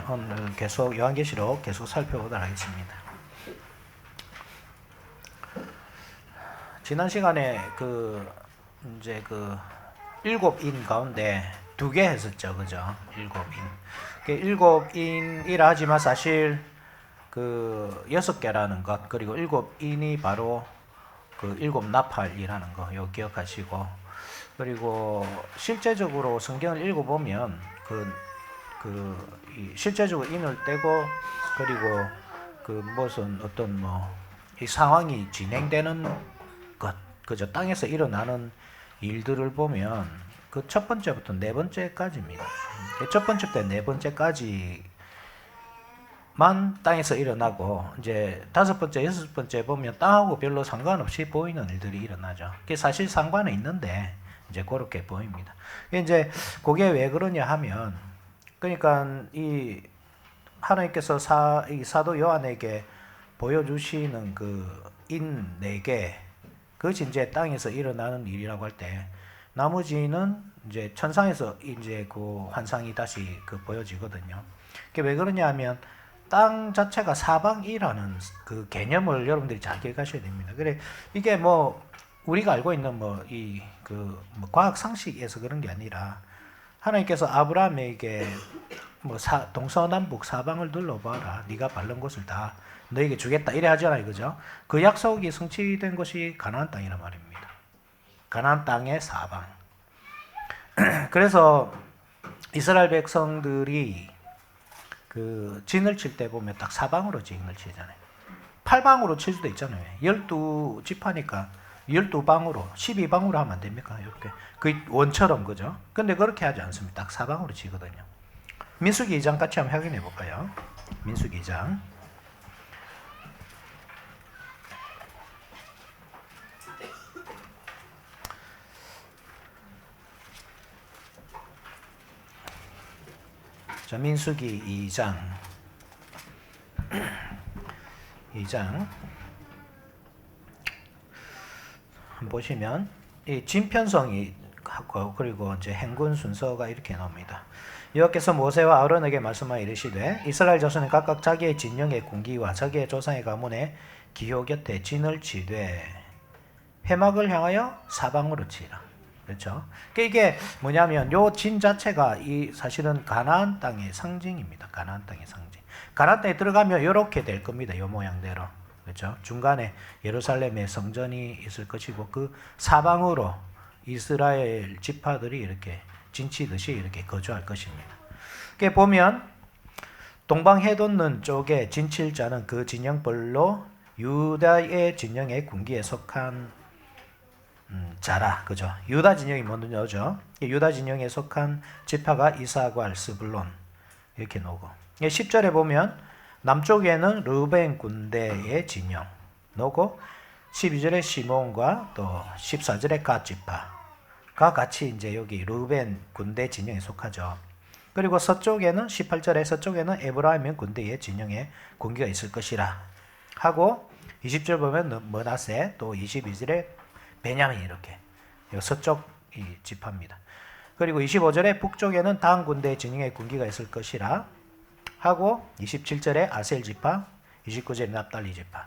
오늘 계속 요한계시록 계속 살펴보도록 하겠습니다. 지난 시간에 이제 일곱 인 가운데 2개 했었죠, 그죠? 일곱 인이라 하지만 사실 6개라는 것, 그리고 일곱 인이 바로 일곱 나팔이라는 거, 요 기억하시고, 그리고 실제적으로 성경을 읽어보면 실제적으로 인을 떼고, 그리고 무슨 어떤 이 상황이 진행되는 것, 그죠? 땅에서 일어나는 일들을 보면 첫 번째부터 네 번째까지입니다. 첫 번째부터 네 번째까지만 땅에서 일어나고, 이제 5번째, 6번째 보면 땅하고 별로 상관없이 보이는 일들이 일어나죠. 그게 사실 상관은 있는데, 이제 그렇게 보입니다. 이제 그게 왜 그러냐 하면, 그러니까 이 하나님께서 이 사도 요한에게 보여주시는 인 4개, 그것이 이제 땅에서 일어나는 일이라고 할 때, 나머지는 이제 천상에서 이제 환상이 다시 보여지거든요. 그게 왜 그러냐 하면, 땅 자체가 사방이라는 개념을 여러분들이 잘 기억하셔야 됩니다. 그래, 이게 우리가 알고 있는 과학 상식에서 그런 게 아니라, 하나님께서 아브라함에게 동서남북 사방을 둘러봐라, 네가 밟는 곳을 다 너에게 주겠다, 이래 하잖아요, 그죠? 그 약속이 성취된 것이 가나안 땅이란 말입니다. 가나안 땅의 사방. 그래서 이스라엘 백성들이 진을 칠 때 보면 딱 사방으로 진을 치잖아요. 8방으로 칠 수도 있잖아요. 12지파니까 12방으로, 12방으로 하면 안 됩니까? 이렇게. 원처럼, 그죠? 근데 그렇게 하지 않습니다. 딱 사방으로 치거든요. 민수기 2장 같이 한번 확인해 볼까요? 민수기 2장. 자, 민수기 2장. 2장. 보시면 이 진편성이 하고, 그리고 이제 행군 순서가 이렇게 나옵니다. 여호와께서 모세와 아론에게 말씀하여 이르시되, 이스라엘 자손은 각각 자기의 진영의 군기와 자기의 조상의 가문의 기호 곁에 진을 치되 회막을 향하여 사방으로 치라. 그렇죠? 이게 뭐냐면 요 진 자체가 사실은 가나안 땅의 상징입니다. 가나안 땅의 상징. 가나안 땅에 들어가면 이렇게 될 겁니다. 요 모양대로. 그렇죠? 중간에 예루살렘의 성전이 있을 것이고, 그 사방으로 이스라엘 지파들이 이렇게 진치듯이 이렇게 거주할 것입니다. 이렇게 보면 동방해돋는 쪽에 진칠 자는 그 진영별로 유다의 진영의 군기에 속한 자라, 그죠? 유다 진영이 뭐죠? 유다 진영에 속한 지파가 이사갈, 스불론 이렇게 나오고, 10절에 보면 남쪽에는 르벤 군대의 진영 나오고, 12절에 시몬과 또 14절에 갓 지파가 같이 이제 여기 르벤 군대 진영에 속하죠. 그리고 서쪽에는 18절에 서쪽에는 에브라임 군대의 진영에 군기가 있을 것이라 하고, 20절 보면 머나세, 또 22절에 베냐민, 이렇게 서쪽 지파입니다. 그리고 25절에 북쪽에는 단 군대의 진영에 군기가 있을 것이라 하고, 27절에 아셀 지파, 29절에 납달리 지파,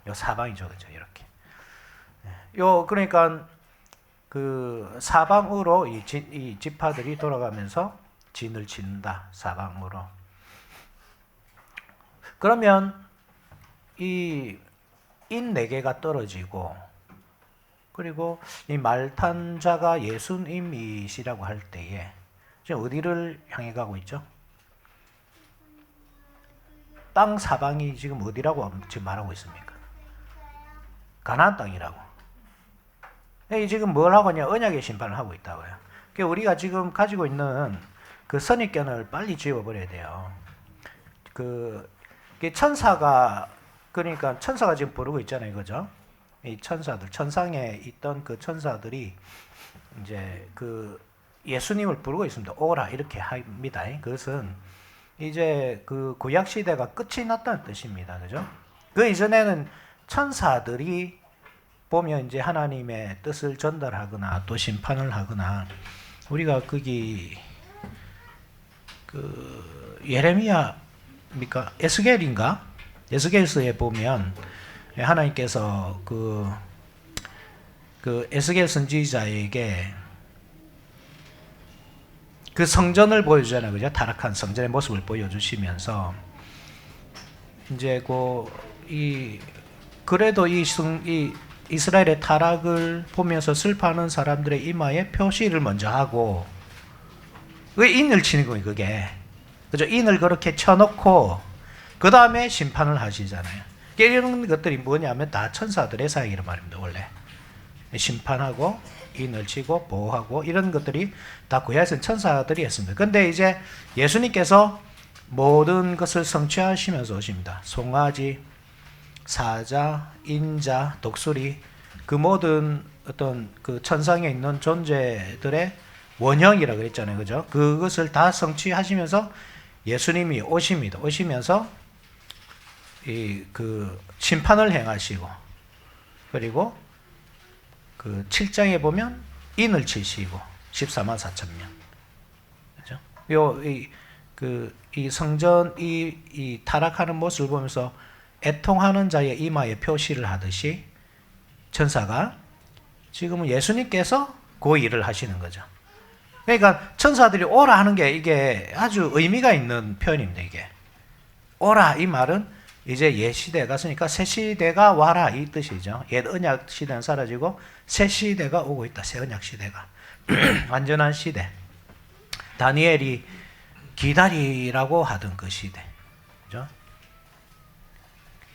요 사방이죠, 그죠? 이렇게. 그러니까 사방으로 이 지파들이 돌아가면서 진을 친다, 사방으로. 그러면 이 인 4개가 떨어지고, 그리고 이 말탄 자가 예수님이시라고 할 때에 지금 어디를 향해 가고 있죠? 땅 사방이 지금 어디라고 지금 말하고 있습니까? 가나안 땅이라고. 지금 뭘 하고 있냐? 언약의 심판을 하고 있다고요. 그러니까 우리가 지금 가지고 있는 선입견을 빨리 지워버려야 돼요. 그러니까 천사가 지금 부르고 있잖아요, 그죠? 이 천사들, 천상에 있던 천사들이 이제 예수님을 부르고 있습니다. 오라, 이렇게 합니다. 그것은 이제 구약 시대가 끝이 났다는 뜻입니다. 그죠? 그 이전에는 천사들이 보면 이제 하나님의 뜻을 전달하거나 또 심판을 하거나, 우리가 거기 예레미야 에스겔인가? 에스겔서에 보면 하나님께서 그 에스겔 선지자에게 그 성전을 보여주잖아요. 그죠? 타락한 성전의 모습을 보여주시면서 이제 그래도 이 이스라엘의 타락을 보면서 슬퍼하는 사람들의 이마에 표시를 먼저 하고 왜 인을 치는 거예요, 그게. 그죠? 인을 그렇게 쳐놓고 그 다음에 심판을 하시잖아요. 이런 것들이 뭐냐면 다 천사들의 사역이란 말입니다, 원래. 심판하고 인을 치고 보호하고 이런 것들이 다 구약에서는 천사들이 했습니다. 근데 이제 예수님께서 모든 것을 성취하시면서 오십니다. 송아지, 사자, 인자, 독수리 그 모든 어떤 그 천상에 있는 존재들의 원형이라고 그랬잖아요. 그죠? 그것을 다 성취하시면서 예수님이 오십니다. 오시면서 그 심판을 행하시고 그리고 그 7장에 보면 인을 치시고 14만 4천 명. 그죠? 이 성전 이 타락하는 모습을 보면서 애통하는 자의 이마에 표시를 하듯이 천사가 지금은 예수님께서 그 일을 하시는 거죠. 그러니까 천사들이 오라 하는 게 이게 아주 의미가 있는 표현입니다. 이게 오라 이 말은 이제 옛 시대가 있으니까 새 시대가 와라 이 뜻이죠. 옛 언약 시대는 사라지고 새 시대가 오고 있다. 새 언약 시대가 완전한 시대. 다니엘이 기다리라고 하던 그 시대. 그죠?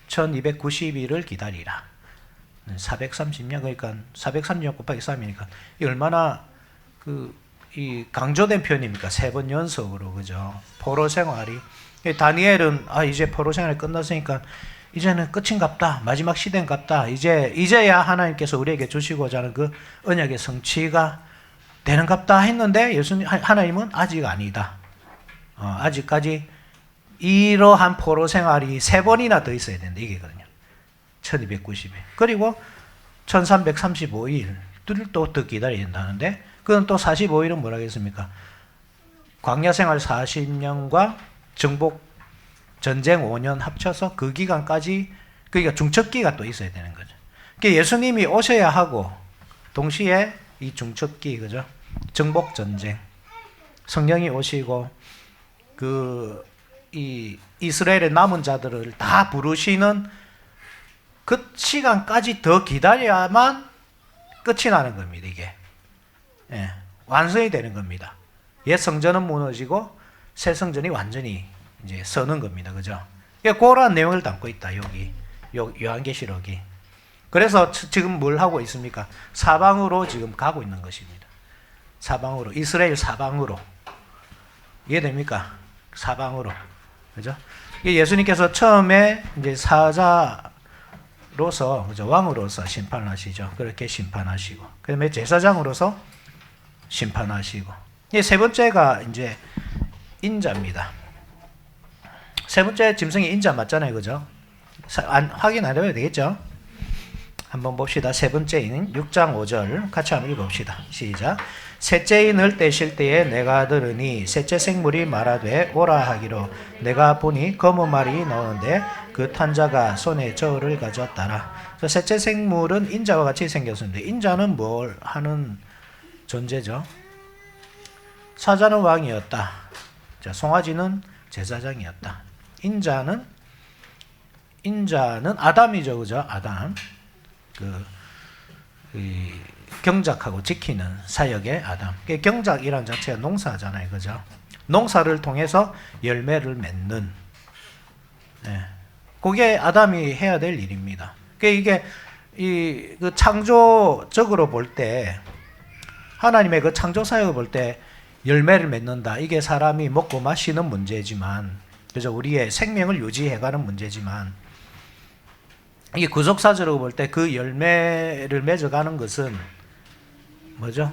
1290일을 기다리라. 430년 그러니까 430년 곱하기 3이니까 이 얼마나 이 강조된 표현입니까? 3번 연속으로. 그죠? 포로 생활이 다니엘은 이제 포로 생활이 끝났으니까 이제는 끝인갑다. 마지막 시대인갑다. 이제야 하나님께서 우리에게 주시고자 하는 그 언약의 성취가 되는갑다 했는데 하나님은 아직 아니다. 아직까지 이러한 포로 생활이 3번이나 더 있어야 된다. 이게거든요. 1290일. 그리고 1335일 또 더 기다려야 된다는데 그건 또 45일은 뭐라 하겠습니까? 광야 생활 40년과 정복 전쟁 5년 합쳐서 그 기간까지 그러니까 중첩기가 또 있어야 되는 거죠. 그러니까 예수님이 오셔야 하고 동시에 이 중첩기 그죠? 정복 전쟁 성령이 오시고 이 이스라엘의 남은 자들을 다 부르시는 그 시간까지 더 기다려야만 끝이 나는 겁니다. 이게 완성이 되는 겁니다. 옛 성전은 무너지고 새 성전이 완전히 이제 서는 겁니다. 그죠? 그러한 내용을 담고 있다. 여기 요한계시록이. 그래서 지금 뭘 하고 있습니까? 사방으로 지금 가고 있는 것입니다. 사방으로 이스라엘 사방으로 이해됩니까? 사방으로 그죠? 예수님께서 처음에 이제 사자로서 그죠? 왕으로서 심판을 하시죠. 그렇게 심판하시고 그다음에 제사장으로서 심판하시고 세 번째가 이제 인자입니다. 세 번째 짐승이 인자 맞잖아요. 그죠? 확인 안 해봐도 되겠죠? 한번 봅시다. 세 번째인 6장 5절 같이 한번 읽어봅시다. 시작. 셋째 인을 떼실 때에 내가 들으니 셋째 생물이 말하되 오라 하기로 내가 보니 검은 말이 나오는데 그 탄자가 손에 저울을 가졌더라. 셋째 생물은 인자와 같이 생겼습니다. 인자는 뭘 하는 존재죠? 사자는 왕이었다. 자, 송아지는 제사장이었다. 인자는 아담이죠. 그죠? 아담. 경작하고 지키는 사역의 아담. 경작이라는 자체가 농사잖아요. 그죠? 농사를 통해서 열매를 맺는. 그게 아담이 해야 될 일입니다. 이게 그 창조적으로 볼 때 하나님의 그 창조 사역을 볼 때 열매를 맺는다. 이게 사람이 먹고 마시는 문제지만, 그죠? 우리의 생명을 유지해가는 문제지만, 이게 구속사적으로 볼 때 그 열매를 맺어가는 것은 뭐죠?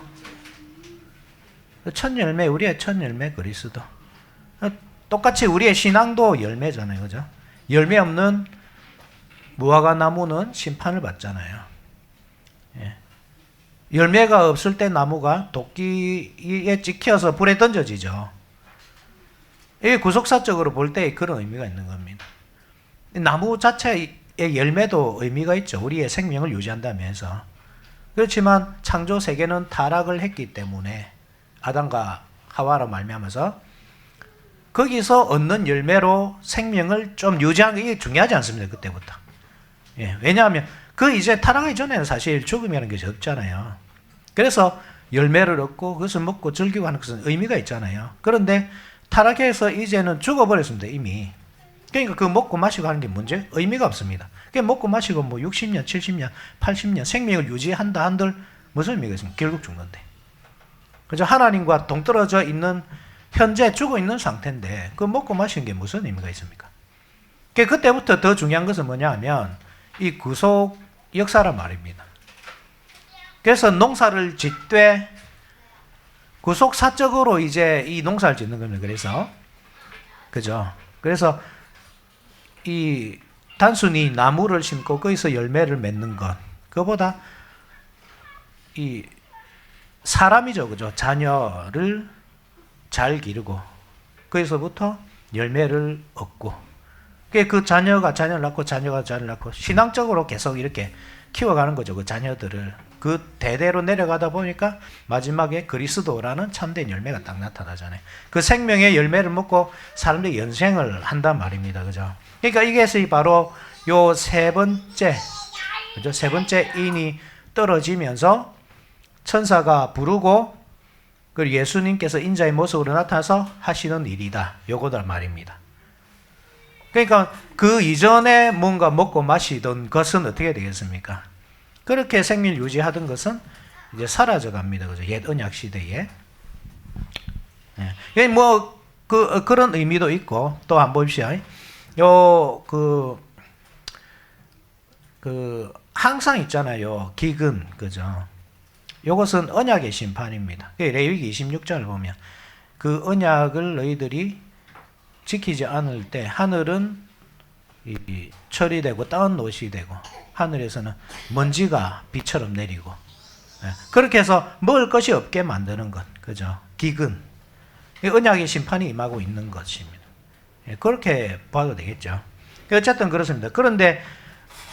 첫 열매, 우리의 첫 열매 그리스도. 똑같이 우리의 신앙도 열매잖아요. 그죠? 열매 없는 무화과 나무는 심판을 받잖아요. 열매가 없을 때 나무가 도끼에 찍혀서 불에 던져지죠. 이게 구속사적으로 볼 때 그런 의미가 있는 겁니다. 나무 자체의 열매도 의미가 있죠. 우리의 생명을 유지한다면서. 그렇지만 창조 세계는 타락을 했기 때문에 아담과 하와로 말미암아서 거기서 얻는 열매로 생명을 좀 유지하는 게 중요하지 않습니다. 그때부터. 예, 왜냐하면 그 이제 타락하기 전에는 사실 죽음이라는 것이 없잖아요. 그래서 열매를 얻고 그것을 먹고 즐기고 하는 것은 의미가 있잖아요. 그런데 타락해서 이제는 죽어버렸습니다. 이미. 그러니까 그 먹고 마시고 하는 게 문제? 의미가 없습니다. 그러니까 먹고 마시고 뭐 60년, 70년, 80년 생명을 유지한다 한들 무슨 의미가 있습니까? 결국 죽는데. 그죠? 하나님과 동떨어져 있는 현재 죽어 있는 상태인데 그 먹고 마시는 게 무슨 의미가 있습니까? 그때부터 더 중요한 것은 뭐냐 하면 이 구속 역사란 말입니다. 그래서 농사를 짓되 구속사적으로 이제 이 농사를 짓는 겁니다. 그래서 그죠? 그래서 이 단순히 나무를 심고 거기서 열매를 맺는 것 그거보다 이 사람이죠. 그죠? 자녀를 잘 기르고 거기서부터 열매를 얻고 그 자녀가 자녀를 낳고 자녀가 자녀를 낳고 신앙적으로 계속 이렇게 키워가는 거죠. 그 자녀들을 그 대대로 내려가다 보니까 마지막에 그리스도라는 참된 열매가 딱 나타나잖아요. 그 생명의 열매를 먹고 사람들이 연생을 한단 말입니다. 그죠? 그러니까 이게 바로 요 세 번째, 그죠? 세 번째 인이 떨어지면서 천사가 부르고 그 예수님께서 인자의 모습으로 나타나서 하시는 일이다. 요거다 말입니다. 그러니까 그 이전에 뭔가 먹고 마시던 것은 어떻게 되겠습니까? 그렇게 생명을 유지하던 것은 이제 사라져 갑니다. 그죠? 옛 언약 시대에. 예. 뭐, 그런 의미도 있고, 또 한번 봅시다. 항상 있잖아요. 기근, 그죠? 요것은 언약의 심판입니다. 레위기 26장을 보면, 그 언약을 너희들이 지키지 않을 때, 하늘은 철이 되고, 땅은 노시 되고, 하늘에서는 먼지가 비처럼 내리고, 그렇게 해서 먹을 것이 없게 만드는 것, 그죠? 기근. 언약의 심판이 임하고 있는 것입니다. 그렇게 봐도 되겠죠. 어쨌든 그렇습니다. 그런데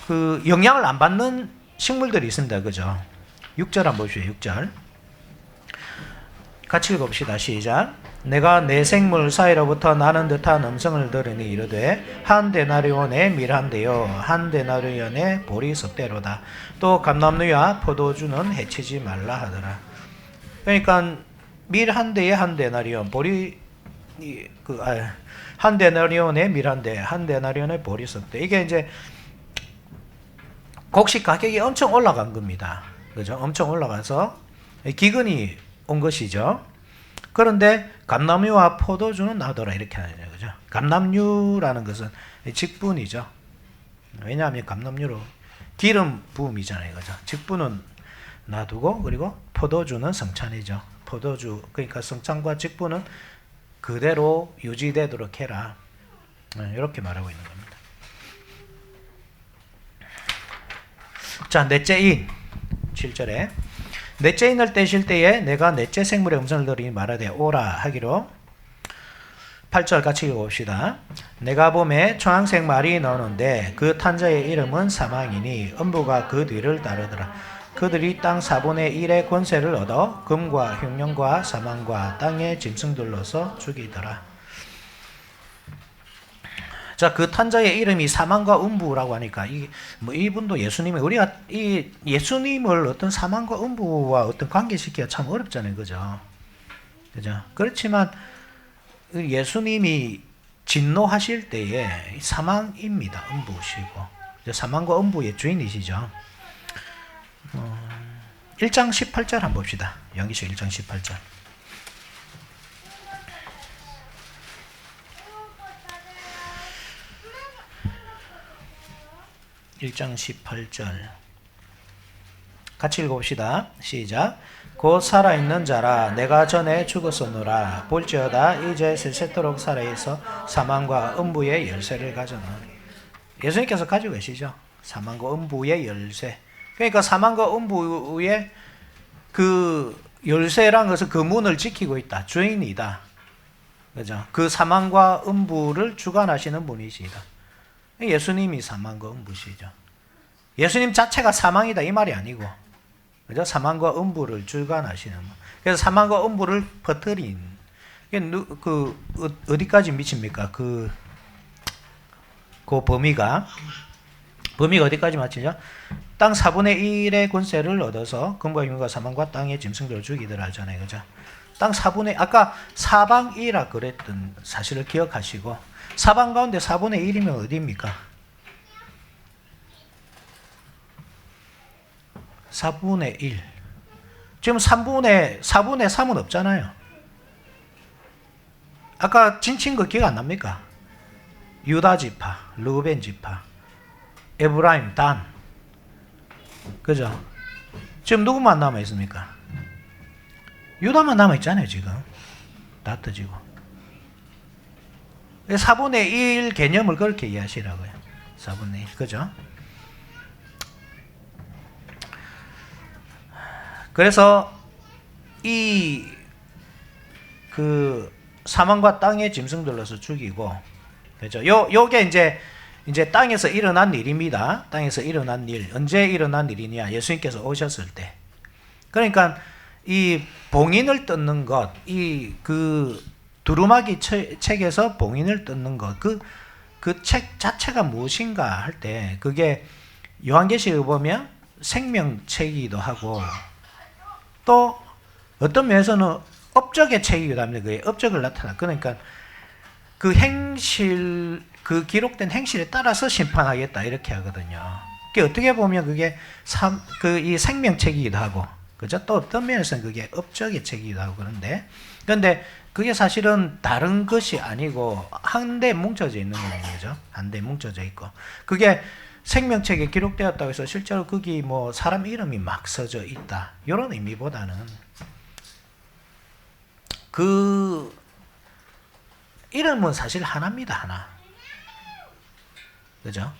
그 영향을 안 받는 식물들이 있습니다. 그죠? 6절 한번 보시죠. 6절. 같이 읽어봅시다. 시작. 내가 내 생물 사이로부터 나는 듯한 음성을 들으니 이르되 한 데나리온의 밀 한 대요 한 데나리온의 보리 석 대로다. 또 감람류와 포도주는 해치지 말라 하더라. 그러니까 밀 한 대에 한 데나리온, 보리 한 데나리온의 밀 한 대, 한 데나리온의 보리 석 대. 이게 이제 곡식 가격이 엄청 올라간 겁니다. 그죠? 엄청 올라가서 기근이 온 것이죠. 그런데 감람류와 포도주는 놔둬라 이렇게 하는 거죠. 그죠? 감람류라는 것은 직분이죠. 왜냐하면 감람류로 기름 부음이잖아요. 그죠? 직분은 놔두고 그리고 포도주는 성찬이죠. 포도주 그러니까 성찬과 직분은 그대로 유지되도록 해라. 이렇게 말하고 있는 겁니다. 자, 넷째 인 7절에 넷째 인을 떼실 때에 내가 넷째 생물의 음성을 들으니 말하되 오라 하기로. 8절 같이 읽어봅시다. 내가 봄에 초항색 말이 나오는데 그 탄자의 이름은 사망이니 음부가 그 뒤를 따르더라. 그들이 땅 4분의 1의 권세를 얻어 금과 흉년과 사망과 땅의 짐승들로서 죽이더라. 자, 그 탄자의 이름이 사망과 음부라고 하니까 이분도 예수님이 우리가 이 예수님을 어떤 사망과 음부와 어떤 관계시키기가 참 어렵잖아요, 그죠? 그죠? 그렇지만 예수님이 진노하실 때에 사망입니다, 음부시고 사망과 음부의 주인이시죠. 1장 18절 한번 봅시다. 영기서 1장 18절. 1장 18절 같이 읽어봅시다. 시작. 곧 살아있는 자라 내가 전에 죽었었노라 볼지어다 이제 세세토록 살아있어 사망과 음부의 열쇠를 가져노니. 예수님께서 가지고 계시죠. 사망과 음부의 열쇠. 그러니까 사망과 음부의 그 열쇠란 것은 그 문을 지키고 있다. 주인이다. 그죠? 그 사망과 음부를 주관하시는 분이시다. 예수님이 사망과 음부시죠. 예수님 자체가 사망이다 이 말이 아니고, 그죠? 사망과 음부를 주관하시는 분. 그래서 사망과 음부를 퍼뜨린 어디까지 미칩니까? 그 범위가 어디까지 맞히죠? 땅 4분의 1의 권세를 얻어서 금과銀과 사망과 땅의 짐승들을 죽이더라 하잖아요. 그죠? 땅 4분의 아까 사방이라 그랬던 사실을 기억하시고, 사방 가운데 4분의 1이면 어디입니까? 4분의 1. 지금 4분의 3은 없잖아요. 아까 진친 거 기억 안 납니까? 유다 지파, 르우벤 지파, 에브라임, 단. 그죠? 지금 누구만 남아 있습니까? 유다만 남아 있잖아요, 지금. 다 터지고. 4분의 1 개념을 그렇게 이해하시라고요. 4분의 1. 그죠? 그래서 사망과 땅의 짐승들로서 죽이고, 그죠? 요게 이제 땅에서 일어난 일입니다. 땅에서 일어난 일. 언제 일어난 일이냐? 예수님께서 오셨을 때. 그러니까 이 봉인을 뜯는 것, 그 두루마기 책에서 봉인을 뜯는 것, 그 책 자체가 무엇인가 할 때, 그게 요한계시에 보면 생명책이기도 하고, 또 어떤 면에서는 업적의 책이기도 합니다. 그게 업적을 나타나. 그러니까 그 행실, 그 기록된 행실에 따라서 심판하겠다 이렇게 하거든요. 그게 어떻게 보면 그게 이 생명책이기도 하고, 그죠? 또 어떤 면에서는 그게 업적의 책이기도 하고 그런데 그게 사실은 다른 것이 아니고 한데 뭉쳐져 있는 거죠. 한데 뭉쳐져 있고, 그게 생명책에 기록되었다고 해서 실제로 거기 뭐 사람 이름이 막 써져 있다 이런 의미보다는 그 이름은 사실 하나입니다. 하나. 그죠?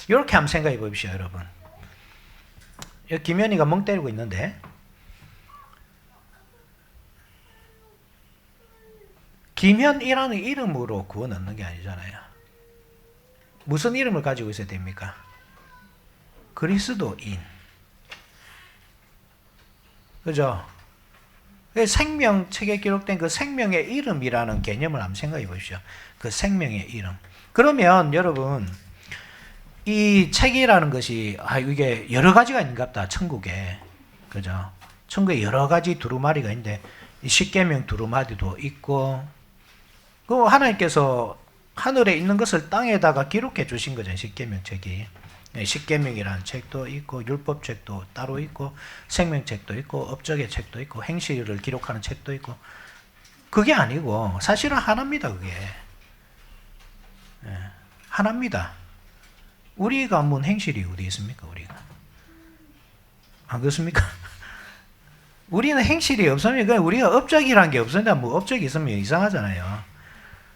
이렇게 한번 생각해 보십시오, 여러분. 여기 김현이가 멍 때리고 있는데, 김현이라는 이름으로 구원 얻는 게 아니잖아요. 무슨 이름을 가지고 있어야 됩니까? 그리스도인. 그죠? 생명책에 기록된 그 생명의 이름이라는 개념을 한번 생각해 보십시오. 그 생명의 이름. 그러면 여러분, 이 책이라는 것이 이게 여러 가지가 있는갑다. 천국에. 그죠? 천국에 여러 가지 두루마리가 있는데 십계명 두루마리도 있고, 그 하나님께서 하늘에 있는 것을 땅에다가 기록해 주신 거죠. 십계명 책이. 십계명이라는 책도 있고, 율법책도 따로 있고, 생명책도 있고, 업적의 책도 있고, 행실을 기록하는 책도 있고. 그게 아니고 사실은 하나입니다. 그게 하나입니다. 우리가 뭔 행실이 어디 있습니까? 우리가 안 그렇습니까? 우리는 행실이 없으면 우리가 업적이라는 게 없으니까 뭐 업적이 있으면 이상하잖아요.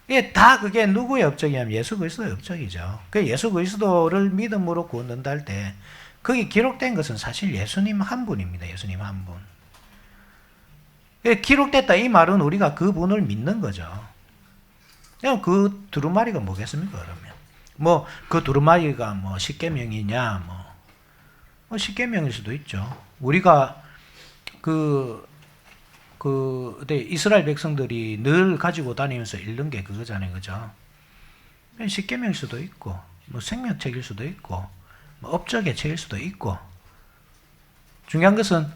이게 다 그게 누구의 업적이냐면 예수 그리스도의 업적이죠. 그 예수 그리스도를 믿음으로 구원 얻는다 할 때 거기 기록된 것은 사실 예수님 한 분입니다. 예수님 한 분. 기록됐다 이 말은 우리가 그분을 믿는 거죠. 그냥 그 두루마리가 뭐겠습니까? 그러면 뭐 그 두루마리가 뭐 십계명이냐 뭐 십계명일 수도 있죠. 우리가 이스라엘 백성들이 늘 가지고 다니면서 읽는 게 그거잖아요. 그죠? 십계명일 수도 있고, 뭐 생명책일 수도 있고, 뭐 업적의 책일 수도 있고. 중요한 것은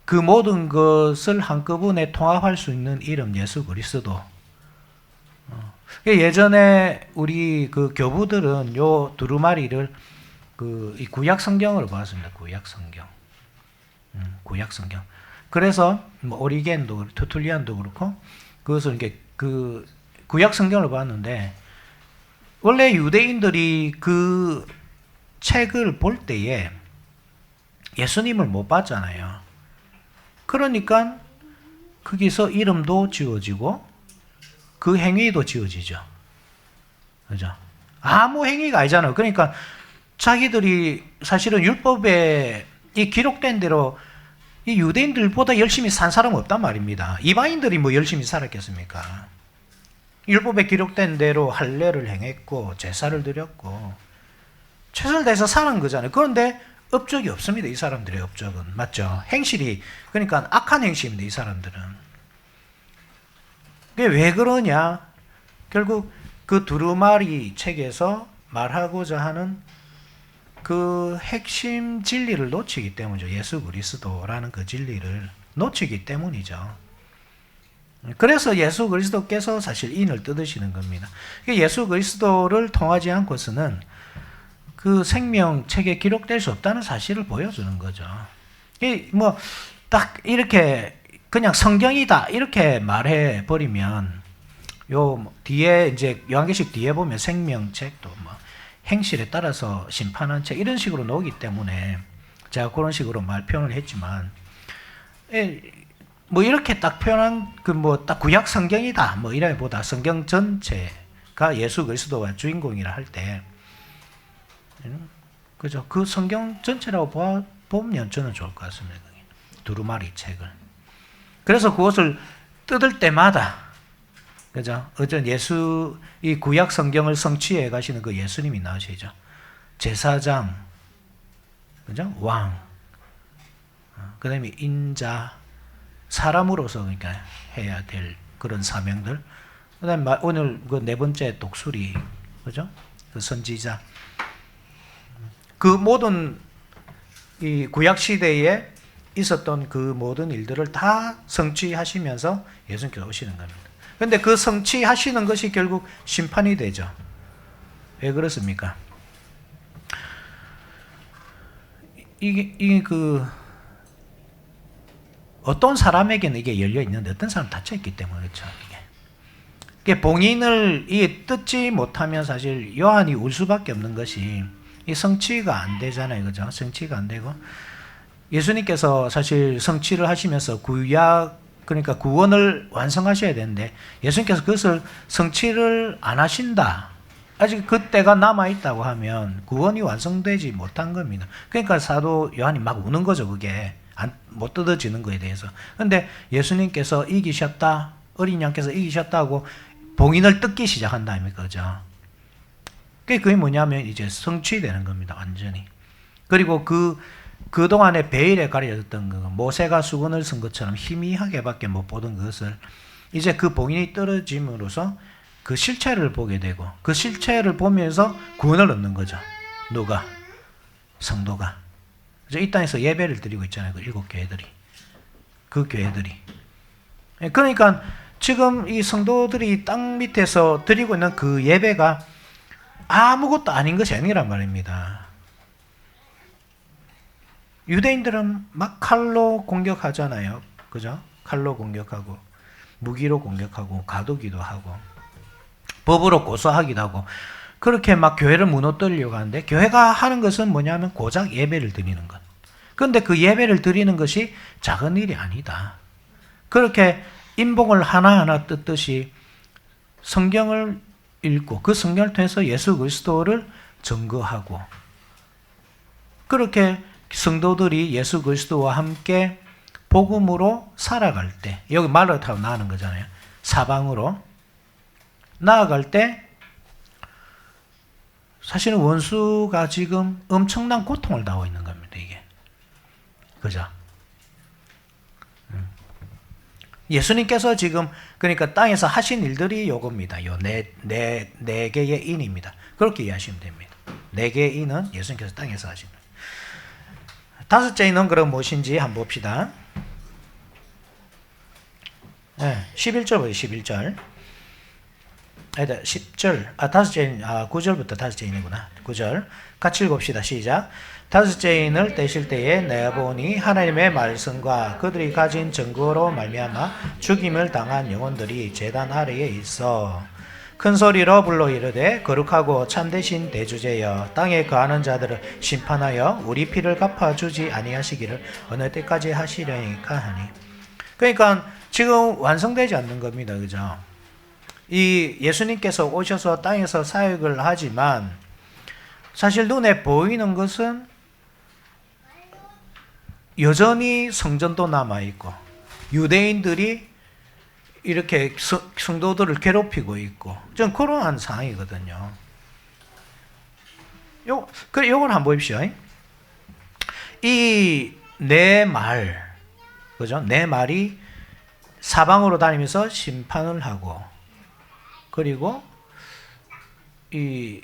그 모든 것을 한꺼번에 통합할 수 있는 이름 예수 그리스도. 예전에 우리 그 교부들은 요 두루마리를 이 구약 성경으로 봤습니다. 구약 성경. 구약 성경. 그래서 뭐 오리겐도 터툴리안도 그렇고 그것을 이게 그 구약 성경을 봤는데, 원래 유대인들이 그 책을 볼 때에 예수님을 못 봤잖아요. 그러니까 거기서 이름도 지워지고 그 행위도 지워지죠. 그죠? 아무 행위가 아니잖아요. 그러니까 자기들이 사실은 율법에 이 기록된 대로 이 유대인들보다 열심히 산 사람은 없단 말입니다. 이방인들이 뭐 열심히 살았겠습니까? 율법에 기록된 대로 할례를 행했고 제사를 드렸고 최선을 다해서 사는 거잖아요. 그런데 업적이 없습니다. 이 사람들의 업적은. 맞죠? 행실이, 그러니까 악한 행실입니다. 이 사람들은. 그게 왜 그러냐? 결국 그 두루마리 책에서 말하고자 하는 그 핵심 진리를 놓치기 때문이죠. 예수 그리스도라는 그 진리를 놓치기 때문이죠. 그래서 예수 그리스도께서 사실 인을 뜯으시는 겁니다. 예수 그리스도를 통하지 않고서는 그 생명책에 기록될 수 없다는 사실을 보여주는 거죠. 뭐 딱 이렇게 그냥 성경이다 이렇게 말해 버리면 요 뒤에 이제 요한계시록 뒤에 보면 생명책도 뭐 행실에 따라서 심판한 책 이런 식으로 나오기 때문에 제가 그런 식으로 말 표현을 했지만 뭐 이렇게 딱 표현한 그 뭐 딱 구약 성경이다 뭐 이래보다 성경 전체가 예수 그리스도가 주인공이라 할 때 그죠? 그 성경 전체라고 보면 저는 좋을 것 같습니다. 두루마리 책을. 그래서 그것을 뜯을 때마다 그죠? 어전 예수 이 구약 성경을 성취해 가시는 그 예수님이 나오시죠. 제사장, 그죠? 왕, 그다음에 인자, 사람으로서 그러니까 해야 될 그런 사명들. 그다음에 오늘 그 네 번째 독수리, 그죠? 그 선지자. 그 모든 이 구약 시대에 있었던 그 모든 일들을 다 성취하시면서 예수님께서 오시는 겁니다. 그런데 그 성취하시는 것이 결국 심판이 되죠. 왜 그렇습니까? 이게 그 어떤 사람에게는 이게 열려 있는데 어떤 사람은 닫혀 있기 때문에 그렇죠. 이게 봉인을 이게 뜯지 못하면 사실 요한이 울 수밖에 없는 것이 이 성취가 안 되잖아요, 그죠? 성취가 안 되고 예수님께서 사실 성취를 하시면서 구약 그러니까 구원을 완성하셔야 되는데 예수님께서 그것을 성취를 안 하신다. 아직 그때가 남아있다고 하면 구원이 완성되지 못한 겁니다. 그러니까 사도 요한이 막 우는 거죠. 그게 못 뜯어지는 거에 대해서. 그런데 예수님께서 이기셨다. 어린 양께서 이기셨다고 봉인을 뜯기 시작한다 아닙니까? 그죠? 그게 뭐냐면 이제 성취되는 겁니다. 완전히. 그리고 그동안에 베일에 가려졌던 그 모세가 수건을 쓴 것처럼 희미하게밖에 못 보던 그것을 이제 그 봉인이 떨어짐으로써 그 실체를 보게 되고 그 실체를 보면서 구원을 얻는 거죠. 누가? 성도가. 이 땅에서 예배를 드리고 있잖아요. 그 7교회들이. 그 교회들이. 그러니까 지금 이 성도들이 땅 밑에서 드리고 있는 그 예배가 아무것도 아닌 것이 아니란 말입니다. 유대인들은 막 칼로 공격하잖아요. 그죠? 칼로 공격하고, 무기로 공격하고, 가두기도 하고, 법으로 고소하기도 하고, 그렇게 막 교회를 무너뜨리려고 하는데, 교회가 하는 것은 뭐냐면 고작 예배를 드리는 것. 그런데 그 예배를 드리는 것이 작은 일이 아니다. 그렇게 인복을 하나하나 뜯듯이 성경을 읽고, 그 성경을 통해서 예수 그리스도를 증거하고, 그렇게 성도들이 예수 그리스도와 함께 복음으로 살아갈 때, 여기 말로 타고 나가는 거잖아요. 사방으로 나아갈 때 사실은 원수가 지금 엄청난 고통을 당하고 있는 겁니다. 이게 그죠? 예수님께서 지금 그러니까 땅에서 하신 일들이 요겁니다. 요 네 개의 인입니다. 그렇게 이해하시면 됩니다. 네 개의 인은 예수님께서 땅에서 하신 거예요. 다섯째 인은 그럼 무엇인지 한번 봅시다. 11절 보세요. 11절. 10절. 다섯째 9절부터 다섯째 인이구나. 9절. 같이 읽읍시다. 시작. 다섯째 인을 떼실 때에 내가 보니 하나님의 말씀과 그들이 가진 증거로 말미암아 죽임을 당한 영혼들이 제단 아래에 있어 큰 소리로 불러 이르되 거룩하고 참되신 대주제여 땅에 거하는 자들을 심판하여 우리 피를 갚아주지 아니하시기를 어느 때까지 하시려니까 하니. 그러니까 지금 완성되지 않는 겁니다. 그죠? 이 예수님께서 오셔서 땅에서 사역을 하지만 사실 눈에 보이는 것은 여전히 성전도 남아있고 유대인들이 이렇게 성도들을 괴롭히고 있고 좀 그러한 상황이거든요. 요걸 한번 보십시오. 이 내 말, 그죠? 내 말이 사방으로 다니면서 심판을 하고, 그리고 이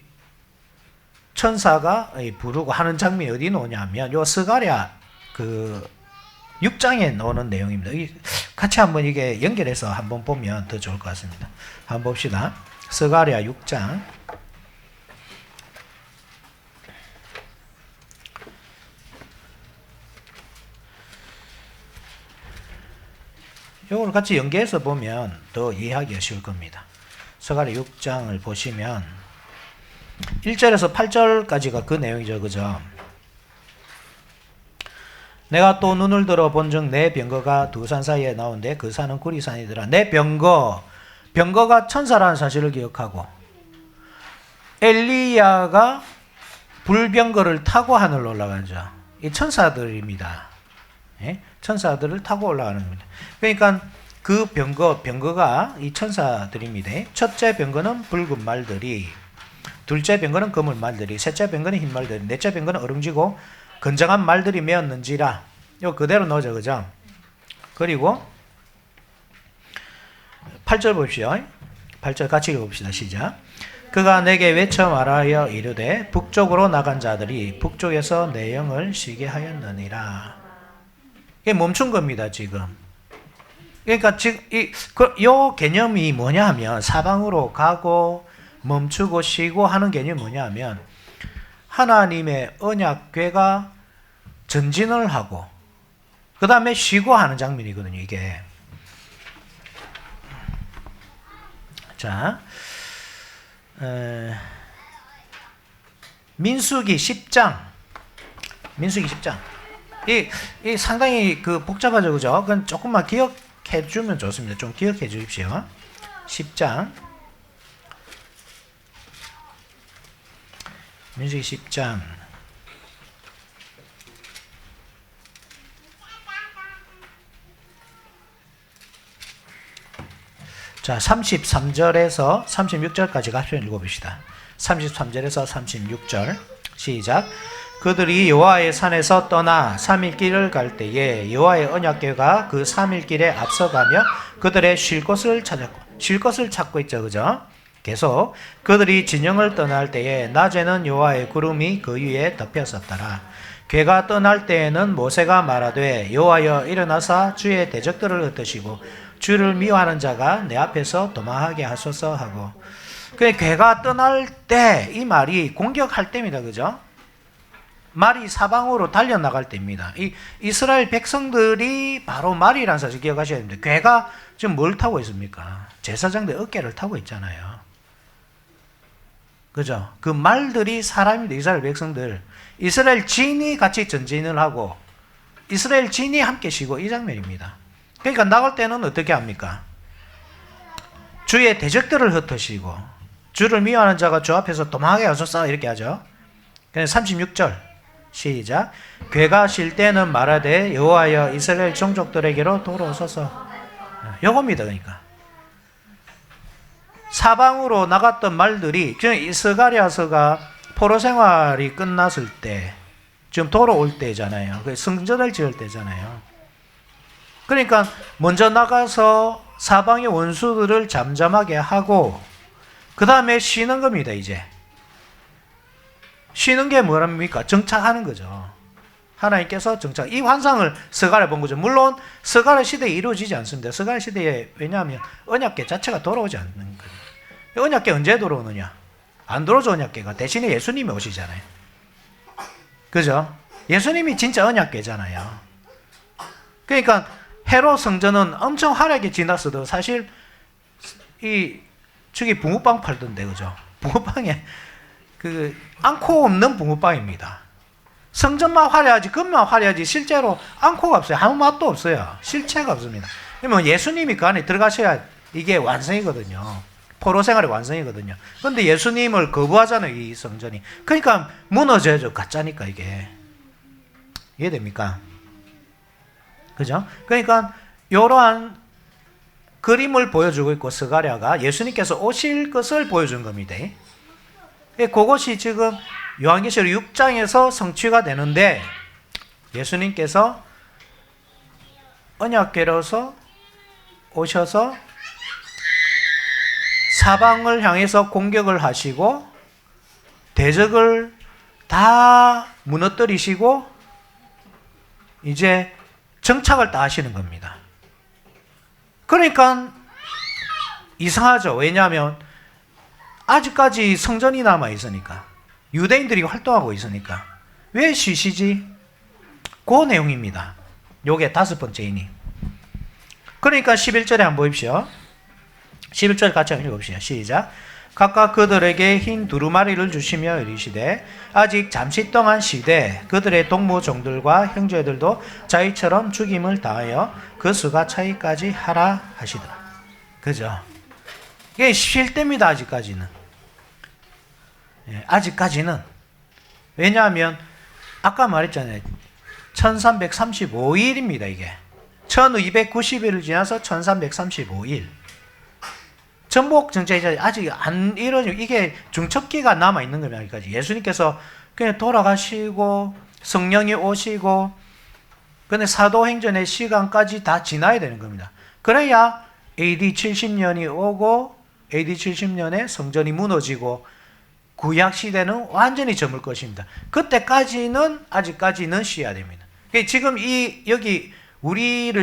천사가 부르고 하는 장면이 어디 나오냐면 요 스가랴 그 6장에 나오는 내용입니다. 같이 한번 이게 연결해서 한번 보면 더 좋을 것 같습니다. 한번 봅시다. 스가랴 6장. 이걸 같이 연계해서 보면 더 이해하기가 쉬울 겁니다. 스가랴 6장을 보시면 1절에서 8절까지가 그 내용이죠. 그죠? 내가 또 눈을 들어 본즉 내 병거가 두 산 사이에 나오는데 그 산은 구리산이더라. 내 병거가 천사라는 사실을 기억하고, 엘리야가 불병거를 타고 하늘로 올라가죠. 이 천사들입니다. 예? 천사들을 타고 올라가는 겁니다. 그러니까 그 병거가 이 천사들입니다. 첫째 병거는 붉은 말들이, 둘째 병거는 검은 말들이, 셋째 병거는 흰 말들이, 넷째 병거는 얼음지고 건장한 말들이 메었는지라. 이거 그대로 넣어줘, 그죠? 그리고 8절 봅시오. 8절 같이 읽어봅시다. 시작. 그가 내게 외쳐 말하여 이르되 북쪽으로 나간 자들이 북쪽에서 내 영을 쉬게 하였느니라. 이게 멈춘 겁니다, 지금. 그러니까 지금 이 개념이 뭐냐 하면 사방으로 가고 멈추고 쉬고 하는 개념이 뭐냐 하면 하나님의 언약궤가 전진을 하고 그 다음에 쉬고 하는 장면이거든요, 이게. 자, 민수기 10장. 이 상당히 그 복잡하죠, 그죠? 그건 조금만 기억해 주면 좋습니다. 좀 기억해 주십시오. 10장. 민수기 10장. 자, 33절에서 36절까지 같이 읽어봅시다. 33절에서 36절 시작. 그들이 여호와의 산에서 떠나 3일 길을 갈 때에 여호와의 언약궤가 그 3일 길에 앞서가며 그들의 쉴 곳을 찾고 있죠, 그죠? 계속 그들이 진영을 떠날 때에 낮에는 여호와의 구름이 그 위에 덮였었더라. 궤가 떠날 때에는 모세가 말하되 여호와여 일어나사 주의 대적들을 흩으시고 주를 미워하는 자가 내 앞에서 도망하게 하소서 하고. 그 궤가 떠날 때, 이 말이 공격할 때입니다, 그죠? 말이 사방으로 달려나갈 때입니다. 이 이스라엘 백성들이 바로 말이라는 사실 기억하셔야 됩니다. 궤가 지금 뭘 타고 있습니까? 제사장들 어깨를 타고 있잖아요. 그죠? 그 말들이 사람입니다. 이스라엘 백성들. 이스라엘 진이 같이 전진을 하고 이스라엘 진이 함께 쉬고 이 장면입니다. 그러니까 나갈 때는 어떻게 합니까? 주의 대적들을 흩으시고 주를 미워하는 자가 주 앞에서 도망하게 하소서 이렇게 하죠. 36절 시작. 궤가 쉴 때는 말하되 여호와여 이스라엘 종족들에게로 돌아오소서. 요겁니다. 그러니까 사방으로 나갔던 말들이 스가랴서가 포로 생활이 끝났을 때 지금 돌아올 때잖아요. 성전을 지을 때잖아요. 그러니까 먼저 나가서 사방의 원수들을 잠잠하게 하고 그 다음에 쉬는 겁니다. 이제 쉬는 게 뭐랍니까? 정착하는 거죠. 하나님께서 정착. 이 환상을 스가랴 본 거죠. 물론 스가랴 시대에 이루어지지 않습니다. 스가랴 시대에 왜냐하면 언약궤 자체가 돌아오지 않는 거예요. 언약궤 언제 돌아오느냐? 안 돌아오죠. 언약궤가. 대신에 예수님이 오시잖아요. 그죠? 예수님이 진짜 언약궤잖아요. 그러니까 헤롯 성전은 엄청 화려하게 지났어도 사실 저기 붕어빵 팔던데, 그죠? 붕어빵에 그 앙코 없는 붕어빵입니다. 성전만 화려하지 금만 화려하지 실제로 앙코가 없어요. 아무 맛도 없어요. 실체가 없습니다. 그러면 예수님이 그 안에 들어가셔야 이게 완성이거든요. 포로 생활의 완성이거든요. 그런데 예수님을 거부하잖아요, 이 성전이. 그러니까 무너져야죠. 가짜니까 이게. 이해됩니까? 그죠? 그러니까 이러한 그림을 보여주고 있고 스가랴가 예수님께서 오실 것을 보여준 겁니다. 그것이 지금 요한계시록 6장에서 성취가 되는데 예수님께서 언약궤로서 오셔서 사방을 향해서 공격을 하시고 대적을 다 무너뜨리시고 이제 정착을 다 하시는 겁니다. 그러니까 이상하죠. 왜냐하면 아직까지 성전이 남아 있으니까, 유대인들이 활동하고 있으니까 왜 쉬시지? 그 내용입니다. 요게 5번째이니. 그러니까 11절에 한번 보십시오. 11절 같이 한번 읽어봅시다. 시작. 각각 그들에게 흰 두루마리를 주시며 이르시되 아직 잠시 동안 쉬되 그들의 동무종들과 형제들도 자기처럼 죽임을 당하여 그 수가 차이까지 하라 하시더라. 그죠? 이게 쉴 때입니다. 아직까지는. 아직까지는. 왜냐하면 아까 말했잖아요. 1335일입니다. 이게 1290일을 지나서 1335일. 전복 정체가 아직 안 이루어지고 이게 중첩기가 남아 있는 겁니다. 아직까지. 예수님께서 그냥 돌아가시고 성령이 오시고 근데 사도행전의 시간까지 다 지나야 되는 겁니다. 그래야 AD 70년이 오고 AD 70년에 성전이 무너지고 구약 시대는 완전히 저물 것입니다. 그때까지는 아직까지는 쉬어야 됩니다. 지금 여기 우리의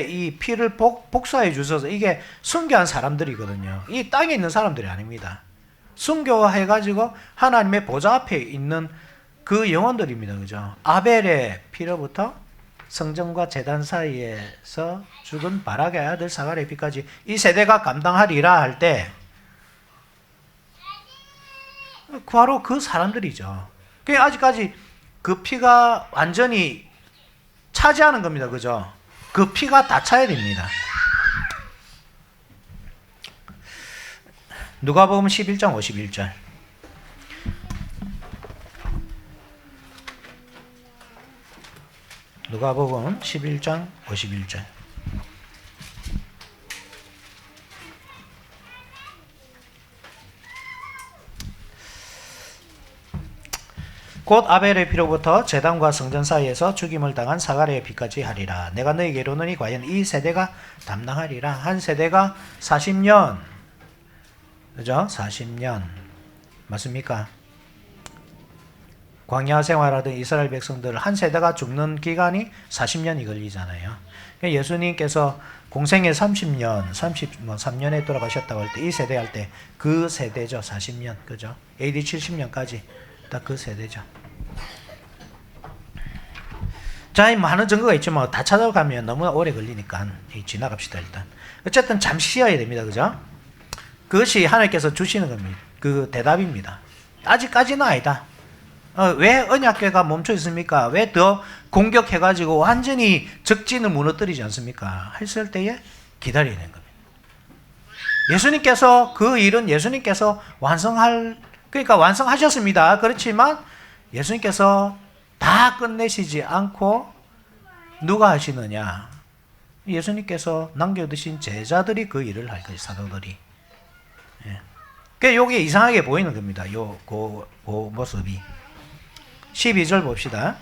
이 피를 복사해 주셔서 이게 순교한 사람들이거든요. 이 땅에 있는 사람들이 아닙니다. 순교해가지고 하나님의 보좌 앞에 있는 그 영혼들입니다. 그죠? 아벨의 피로부터 성전과 제단 사이에서 죽은 바락의 아들 사가랴의 피까지 이 세대가 감당하리라 할 때 바로 그 사람들이죠. 아직까지 그 피가 완전히 차지하는 겁니다. 그죠? 그 피가 다 차야 됩니다. 누가복음 11장 51절. 누가복음 11장 51절. 곧 아벨의 피로부터 제단과 성전 사이에서 죽임을 당한 사가랴의 피까지 하리라. 내가 너희에게 이르노니 과연 이 세대가 담당하리라. 한 세대가 40년. 그죠? 40년. 맞습니까? 광야 생활하던 이스라엘 백성들 한 세대가 죽는 기간이 40년이 걸리잖아요. 예수님께서 공생애 30년, 33년에 돌아가셨다고 할 때 이 세대 할 때 그 세대죠. 40년. 그죠? AD 70년까지 딱 그 세대죠. 자, 많은 증거가 있지만 다 찾아가면 너무나 오래 걸리니까 지나갑시다. 일단 어쨌든 잠시 쉬어야 됩니다. 그죠? 그것이 하나님께서 주시는 겁니다. 그 대답입니다. 아직까지는 아니다. 왜 언약궤가 멈춰 있습니까? 왜 더 공격해가지고 완전히 적진을 무너뜨리지 않습니까? 했을 때에 기다려야 되는 겁니다. 예수님께서 그 일은 예수님께서 그러니까 완성하셨습니다. 그렇지만 예수님께서 다 끝내시지 않고 누가 하시느냐? 예수님께서 남겨두신 제자들이 그 일을 할 거예요. 사도들이. 그러니까 여기 이상하게 보이는 겁니다. 그 모습이. 12절 봅시다.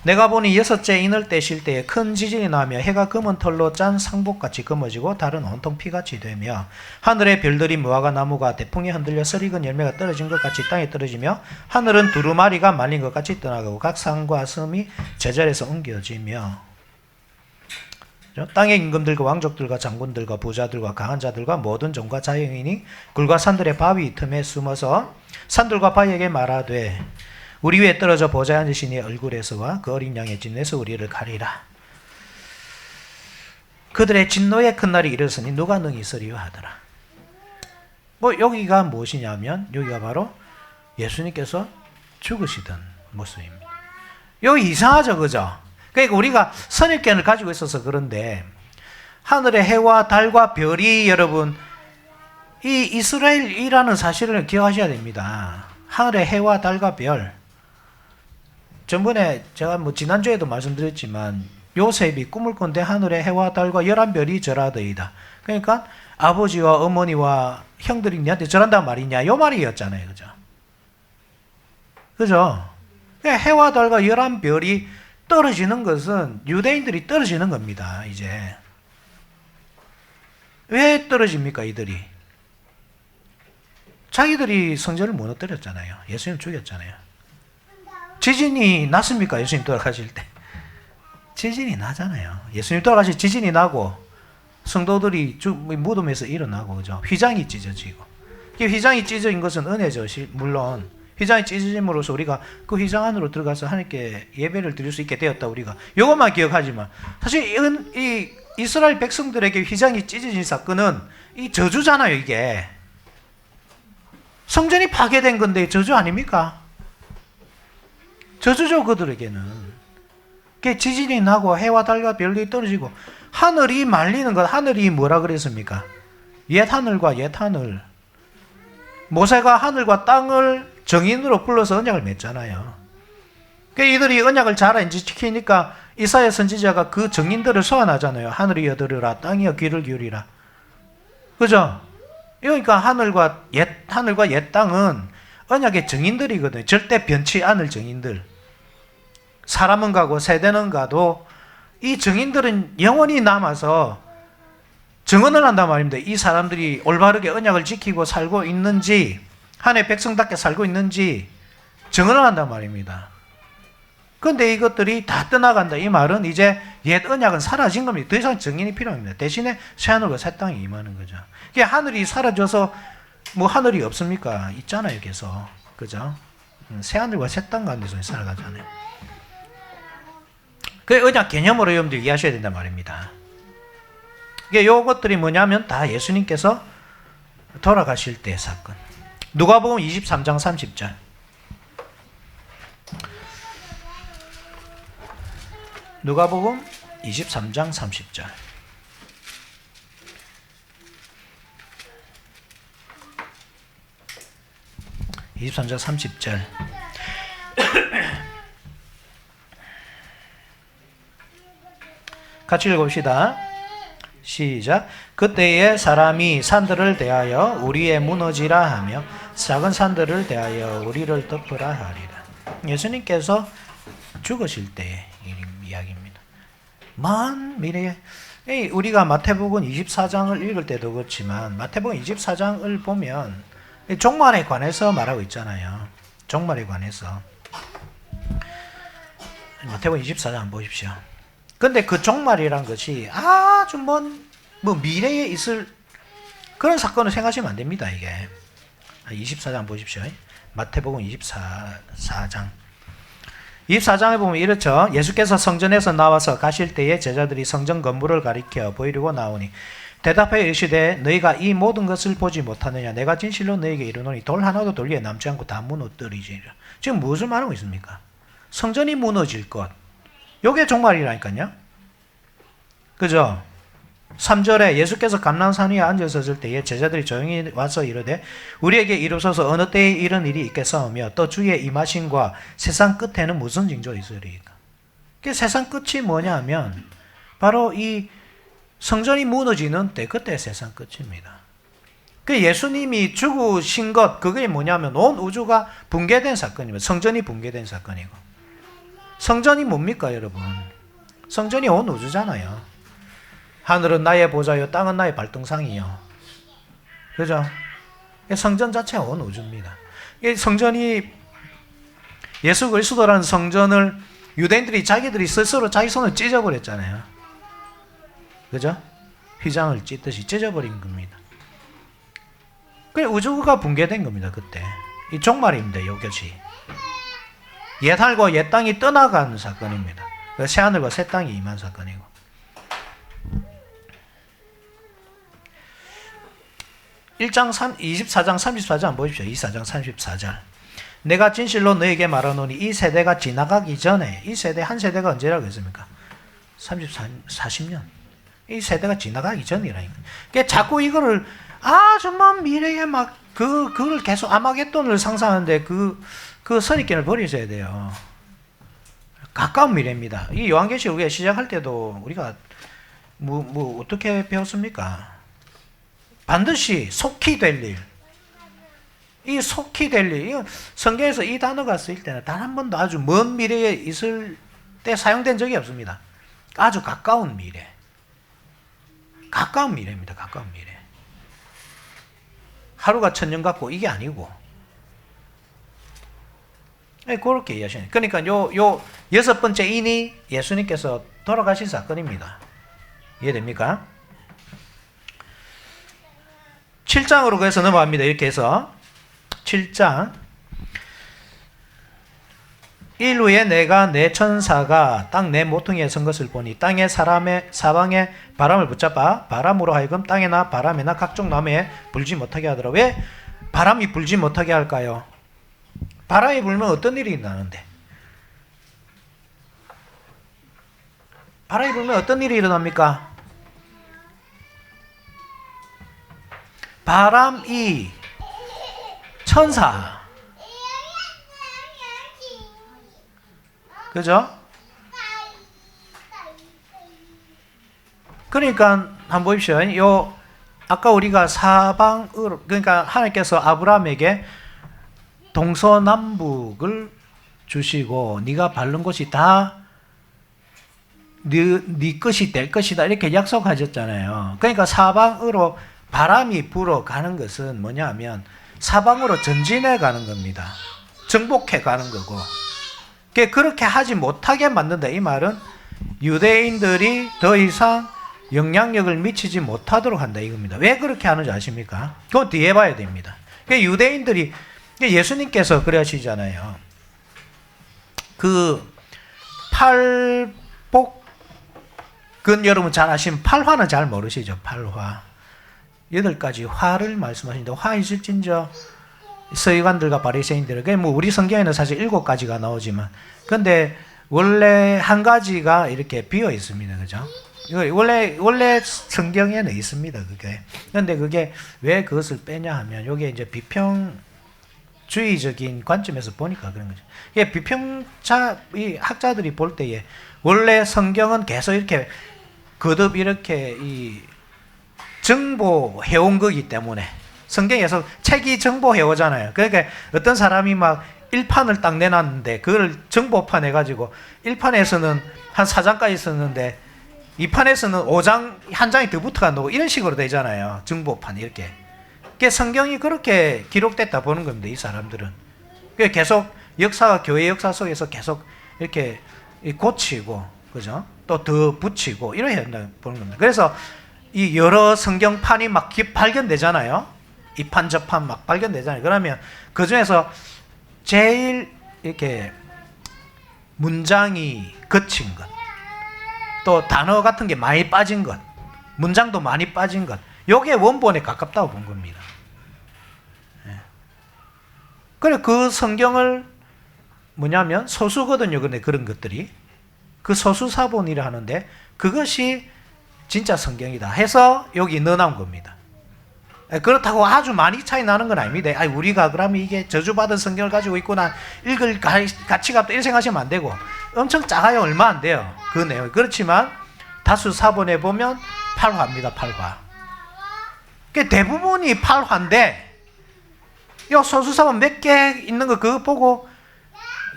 내가 보니 6째 인을 떼실 때에 큰 지진이 나며 해가 검은 털로 짠 상복같이 검어지고 달은 온통 피같이 되며 하늘의 별들이 무화과 나무가 대풍에 흔들려 썰익은 열매가 떨어진 것 같이 땅에 떨어지며 하늘은 두루마리가 말린 것 같이 떠나가고 각 산과 섬이 제자리에서 옮겨지며 땅의 임금들과 왕족들과 장군들과 부자들과 강한 자들과 모든 종과 자영인이 굴과 산들의 바위 틈에 숨어서 산들과 바위에게 말하되 우리 위에 떨어져 보좌에 앉으신 이의 얼굴에서와 그 어린 양의 진에서 우리를 가리라. 그들의 진노의 큰 날이 이르렀으니 누가 능히 있으리요 하더라. 여기가 무엇이냐면 여기가 바로 예수님께서 죽으시던 모습입니다. 여기 이상하죠, 그죠? 그러니까 우리가 선입견을 가지고 있어서 그런데 하늘의 해와 달과 별이 여러분 이 이스라엘이라는 사실을 기억하셔야 됩니다. 하늘의 해와 달과 별. 전번에 제가 지난주에도 말씀드렸지만 요셉이 꿈을 꾼데 하늘의 해와 달과 11별이 절하더이다. 그러니까 아버지와 어머니와 형들이 니한테 절한단 말이냐, 요 말이었잖아요. 그죠? 그죠? 해와 달과 11별이 떨어지는 것은 유대인들이 떨어지는 겁니다. 이제 왜 떨어집니까? 이들이 자기들이 성전을 무너뜨렸잖아요. 예수님 죽였잖아요. 지진이 났습니까? 예수님 돌아가실 때 지진이 나잖아요. 예수님 돌아가실 지진이 나고 성도들이 무덤에서 일어나고, 그죠? 휘장이 찢어지고. 휘장이 찢어진 것은 은혜죠. 물론 휘장이 찢어짐으로써 우리가 그 휘장 안으로 들어가서 하나님께 예배를 드릴 수 있게 되었다. 우리가 이것만 기억하지만 사실 이 이스라엘 백성들에게 휘장이 찢어진 사건은 이 저주잖아요. 이게 성전이 파괴된 건데 저주 아닙니까? 저주죠. 그들에게는. 지진이 나고 해와 달과 별이 떨어지고 하늘이 말리는 것. 하늘이 뭐라 그랬습니까? 옛 하늘과 옛 하늘. 모세가 하늘과 땅을 정인으로 불러서 언약을 맺잖아요. 이들이 언약을 잘 안 지키니까 이사야 선지자가 그 정인들을 소환하잖아요. 하늘이여 들으라, 땅이여 귀를 기울이라. 그죠? 그러니까 하늘과 옛 땅은 언약의 정인들이거든요. 절대 변치 않을 정인들. 사람은 가고 세대는 가도 이 정인들은 영원히 남아서 증언을 한단 말입니다. 이 사람들이 올바르게 언약을 지키고 살고 있는지, 하나님의 백성답게 살고 있는지 증언을 한단 말입니다. 그런데 이것들이 다 떠나간다. 이 말은 이제 옛 언약은 사라진 겁니다. 더 이상 증인이 필요합니다. 대신에 새하늘과 새 땅이 임하는 거죠. 하늘이 사라져서 뭐 하늘이 없습니까? 있잖아요. 계속. 그죠? 새하늘과 새 땅 가운데서 살아가잖아요. 그 언약 개념으로 여러분들 이해하셔야 된단 말입니다. 이것들이 뭐냐면 다 예수님께서 돌아가실 때의 사건. 누가복음 23장 30절. 누가복음 23장 30절. (23장 30절) 같이 읽읍시다. 시작. 그때에 사람이 산들을 대하여 우리의 무너지라 하며 작은 산들을 대하여 우리를 덮으라 하리라. 예수님께서 죽으실 때의 이야기입니다. 먼 미래에 우리가 마태복음 24장을 읽을 때도 그렇지만 마태복음 24장을 보면 종말에 관해서 말하고 있잖아요. 종말에 관해서. 마태복음 24장 보십시오. 근데 그 종말이란 것이 아주 뭐 미래에 있을 그런 사건을 생각하시면 안 됩니다. 이게 24장 보십시오. 마태복음 24장 24장에 보면 이렇죠. 예수께서 성전에서 나와서 가실 때에 제자들이 성전 건물을 가리켜 보이려고 나오니 대답하여 이르시되 너희가 이 모든 것을 보지 못하느냐. 내가 진실로 너희에게 이르노니 돌 하나도 돌 위에 남지 않고 다 무너뜨리리라. 지금 무엇을 말하고 있습니까? 성전이 무너질 것. 요게 종말이라니까요. 그죠? 3절에 예수께서 감람산 위에 앉으셨을 때에 제자들이 조용히 와서 이르되 우리에게 이루소서 어느 때에 이런 일이 있겠사오며 또 주의 임하심과 세상 끝에는 무슨 징조 있으리까. 세상 끝이 뭐냐 하면 바로 이 성전이 무너지는 때, 그때 세상 끝입니다. 예수님이 죽으신 것, 그게 뭐냐면 온 우주가 붕괴된 사건입니다. 성전이 붕괴된 사건이고. 성전이 뭡니까 여러분? 성전이 온 우주잖아요. 하늘은 나의 보좌요 땅은 나의 발등상이요. 그죠? 성전 자체가 온 우주입니다. 성전이 예수 그리스도라는 성전을 유대인들이 자기들이 스스로 자기 손을 찢어버렸잖아요. 그죠? 휘장을 찢듯이 찢어버린 겁니다. 우주가 붕괴된 겁니다. 그때. 이 종말입니다. 이것이. 옛 하늘과 옛 땅이 떠나간 사건입니다. 새 하늘과 새 땅이 임한 사건이고. (1장 24장 34절) 보십시오. 24장 34절. 내가 진실로 너에게 말하노니 이 세대가 지나가기 전에, 이 세대 한 세대가 언제라고 했습니까? 40년. 이 세대가 지나가기 전이라니까. 자꾸 이거를 아주 먼 미래에 그걸 계속 아마겟돈을 상상하는데 그 선입견을 버리셔야 돼요. 가까운 미래입니다. 이 요한계시록 우리가 시작할 때도 우리가 뭐 어떻게 배웠습니까? 반드시 속히 될 일. 이 속히 될 일. 성경에서 이 단어가 쓰일 때는 단 한 번도 아주 먼 미래에 있을 때 사용된 적이 없습니다. 아주 가까운 미래. 가까운 미래입니다. 가까운 미래. 하루가 천년 같고 이게 아니고. 그렇게 이해하시네. 그러니까 요 여섯 번째 인이 예수님께서 돌아가신 사건입니다. 이해됩니까? 7장으로 그래서 넘어갑니다. 이렇게 해서 7장 일후에 내가 내 천사가 땅 내 모퉁이에 선 것을 보니 땅의 사방에 바람을 붙잡아 바람으로 하여금 땅에나 바람에나 각종 나무에 불지 못하게 하더라. 왜 바람이 불지 못하게 할까요? 바람이 불면 어떤 일이 나는데? 바람이 불면 어떤 일이 일어납니까? 바람이 천사. 그죠? 그러니까 한번 보십시오. 요 아까 우리가 사방으로, 그러니까 하나님께서 아브라함에게 동서남북을 주시고 네가 밟는 곳이 다 네 것이 될 것이다 이렇게 약속하셨잖아요. 그러니까 사방으로 바람이 불어가는 것은 뭐냐 하면 사방으로 전진해 가는 겁니다. 정복해 가는 거고. 그렇게 하지 못하게 만든다. 이 말은 유대인들이 더 이상 영향력을 미치지 못하도록 한다 이겁니다. 왜 그렇게 하는지 아십니까? 그건 뒤에 봐야 됩니다. 유대인들이 예수님께서 그러시잖아요. 그 팔복은 여러분 잘 아시면 팔화는 잘 모르시죠? 팔화. 8가지 화를 말씀하시는데 화 있을진저 서기관들과 바리새인들. 뭐 우리 성경에는 사실 7가지가 나오지만 근데 원래 한 가지가 이렇게 비어 있습니다. 그죠? 원래 성경에는 있습니다. 그게. 근데 그게 왜 그것을 빼냐 하면 이게 이제 비평주의적인 관점에서 보니까 그런 거죠. 이게 이 학자들이 볼 때에 원래 성경은 계속 이렇게 거듭 이렇게 정보해온 거기 때문에 성경에서 책이 정보해 오잖아요. 그러니까 어떤 사람이 막 1판을 딱 내놨는데 그걸 정보판 해가지고 1판에서는 한 4장까지 썼는데 2판에서는 5장, 한 장이 더 붙어가 놓고 이런 식으로 되잖아요. 정보판 이렇게. 성경이 그렇게 기록됐다 보는 겁니다. 이 사람들은. 계속 역사가 교회 역사 속에서 계속 이렇게 고치고, 그죠? 또 더 붙이고 이렇게 한다 보는 겁니다. 그래서 이 여러 성경판이 막 발견되잖아요. 이 판 저 판 막 발견되잖아요. 그러면 그 중에서 제일 이렇게 문장이 거친 것, 또 단어 같은 게 많이 빠진 것, 문장도 많이 빠진 것, 요게 원본에 가깝다고 본 겁니다. 그래 그 성경을 뭐냐면 소수거든요. 근데 그런 것들이 그 소수사본이라 하는데 그것이 진짜 성경이다 해서 여기 넣어놓은 겁니다. 그렇다고 아주 많이 차이 나는 건 아닙니다. 우리가 그러면 이게 저주받은 성경을 가지고 있구나 읽을 가치가 없다 이렇게 생각하시면 안 되고 엄청 작아요. 얼마 안 돼요. 그 내용. 그렇지만 다수 사본에 보면 8화입니다. 8화. 대부분이 8화인데 요 소수사본 몇 개 있는 거 그거 보고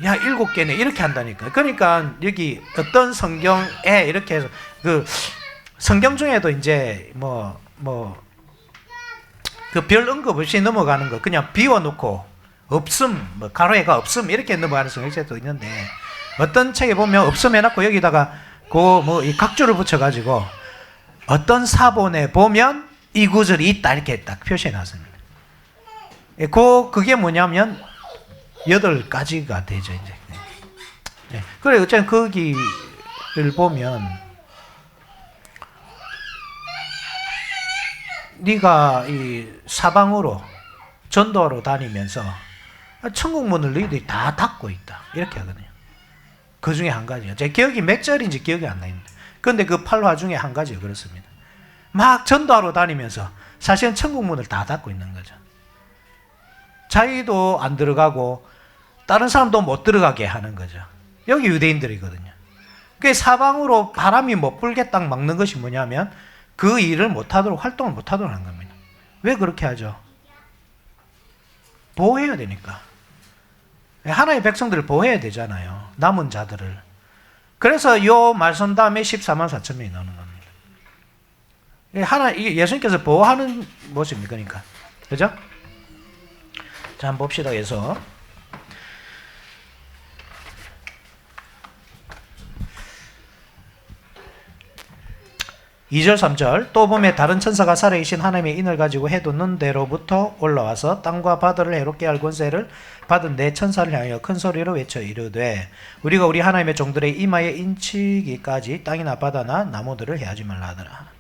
야 7개네 이렇게 한다니까. 그러니까 여기 어떤 성경에 이렇게 해서 그 성경 중에도 이제 그 별 언급 없이 넘어가는 거 그냥 비워놓고 없음 가로에가 없음 이렇게 넘어가는 성경책도 있는데 어떤 책에 보면 없음 해놓고 여기다가 이 각주를 붙여가지고 어떤 사본에 보면 이 구절이 있다 이렇게 딱 표시해놨습니다. 그게 뭐냐면 8가지가 되죠 이제. 그래 어쨌든 거기를 보면 네가 이 사방으로 전도하러 다니면서 천국 문을 너희들이 다 닫고 있다 이렇게 하거든요. 그 중에 한 가지요. 제 기억이 몇 절인지 기억이 안 나는데 그런데 그 8화 중에 한 가지가 그렇습니다. 막 전도하러 다니면서 사실은 천국 문을 다 닫고 있는 거죠. 자기도 안 들어가고 다른 사람도 못 들어가게 하는 거죠. 여기 유대인들이거든요. 그 사방으로 바람이 못 불게 딱 막는 것이 뭐냐면 그 일을 못하도록, 활동을 못하도록 하는 겁니다. 왜 그렇게 하죠? 보호해야 되니까. 하나님의 백성들을 보호해야 되잖아요. 남은 자들을. 그래서 이 말씀 다음에 14만 4천 명이 나오는 겁니다. 이게 예수님께서 보호하는 모습입니다. 그러니까. 그죠? 자, 한번 봅시다. 그래서 2절 3절 또 보매 다른 천사가 살아계신 하나님의 인을 가지고 해돋는 데로부터 올라와서 땅과 바다를 해롭게 할 권세를 받은 네 천사를 향하여 큰 소리로 외쳐 이르되 우리가 우리 하나님의 종들의 이마에 인치기까지 땅이나 바다나 나무들을 해하지 말라 하더라.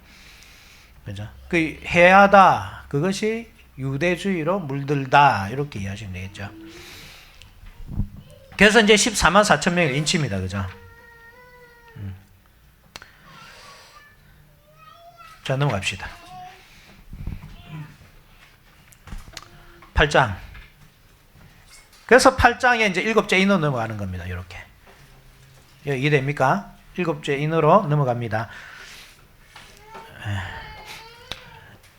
그죠? 그 해하다 그것이 유대주의로 물들다 이렇게 이해하시면 되겠죠. 그래서 이제 14만 4천 명의 인치입니다. 그죠? 자, 넘어갑시다. 8장. 그래서 8장에 이제 7째 인으로 넘어가는 겁니다. 이렇게. 이해됩니까? 7째 인으로 넘어갑니다.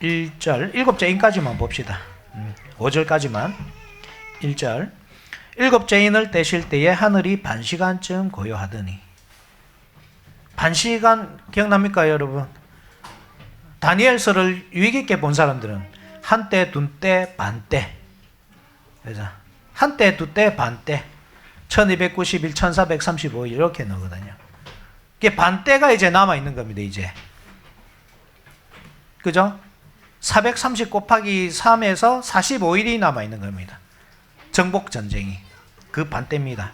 1절, 7째 인까지만 봅시다. 5절까지만. 1절. 7째 인을 떼실 때에 하늘이 반시간쯤 고요하더니. 반시간 기억납니까, 여러분? 다니엘서를 유익 있게 본 사람들은 한때, 둔때, 반때. 그죠? 한때, 두때, 반때. 1290일, 1435일 이렇게 나오거든요. 이게 반때가 이제 남아 있는 겁니다, 이제. 그죠? 430 곱하기 3에서 45일이 남아 있는 겁니다. 정복 전쟁이. 그 반때입니다.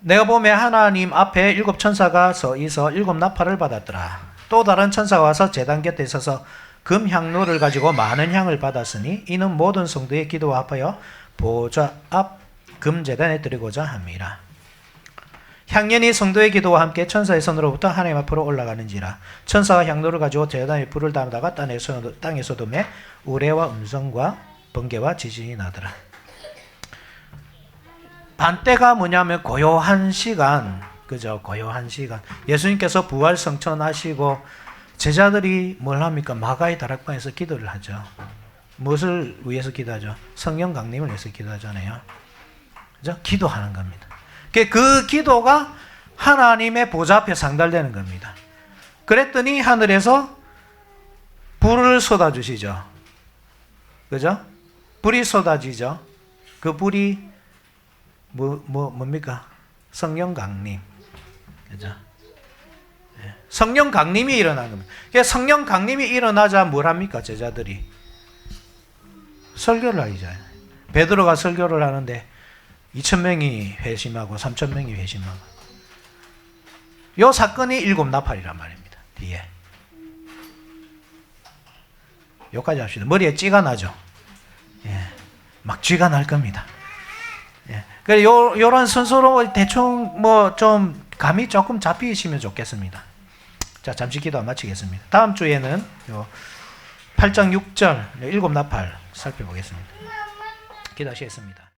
내가 보매 하나님 앞에 7 천사가 서 있어 7 나팔을 받았더라. 또 다른 천사가 와서 제단 곁에 서서 금 향로를 가지고 많은 향을 받았으니 이는 모든 성도의 기도와 합하여 보좌 앞 금제단에 드리고자 함이라. 향연이 성도의 기도와 함께 천사의 손으로부터 하나님 앞으로 올라가는지라. 천사가 향로를 가지고 제단에 불을 담다가 땅에 소돔에 우레와 음성과 번개와 지진이 나더라. 반때가 뭐냐면 고요한 시간, 그죠? 고요한 시간. 예수님께서 부활 성천하시고 제자들이 뭘 합니까? 마가의 다락방에서 기도를 하죠. 무엇을 위해서 기도하죠? 성령 강림을 위해서 기도하잖아요. 그죠? 기도하는 겁니다. 그 기도가 하나님의 보좌 앞에 상달되는 겁니다. 그랬더니 하늘에서 불을 쏟아주시죠. 그죠? 불이 쏟아지죠. 그 불이 뭡니까? 성령 강림. 그죠? 성령 강림이 일어난 겁니다. 성령 강림이 일어나자 뭘 합니까? 제자들이 설교를 하죠. 베드로가 설교를 하는데 2,000명이 회심하고 3,000명이 회심하고. 이 사건이 7 나팔이란 말입니다. 뒤에. 여기까지 합시다. 머리에 찌가 나죠. 예, 막 쥐가 날 겁니다. 예. 요런 순서로 대충 좀 감이 조금 잡히시면 좋겠습니다. 자, 잠시 기도 마치겠습니다. 다음 주에는 요 8장 6절 7 나팔 살펴보겠습니다. 기도하시겠습니다.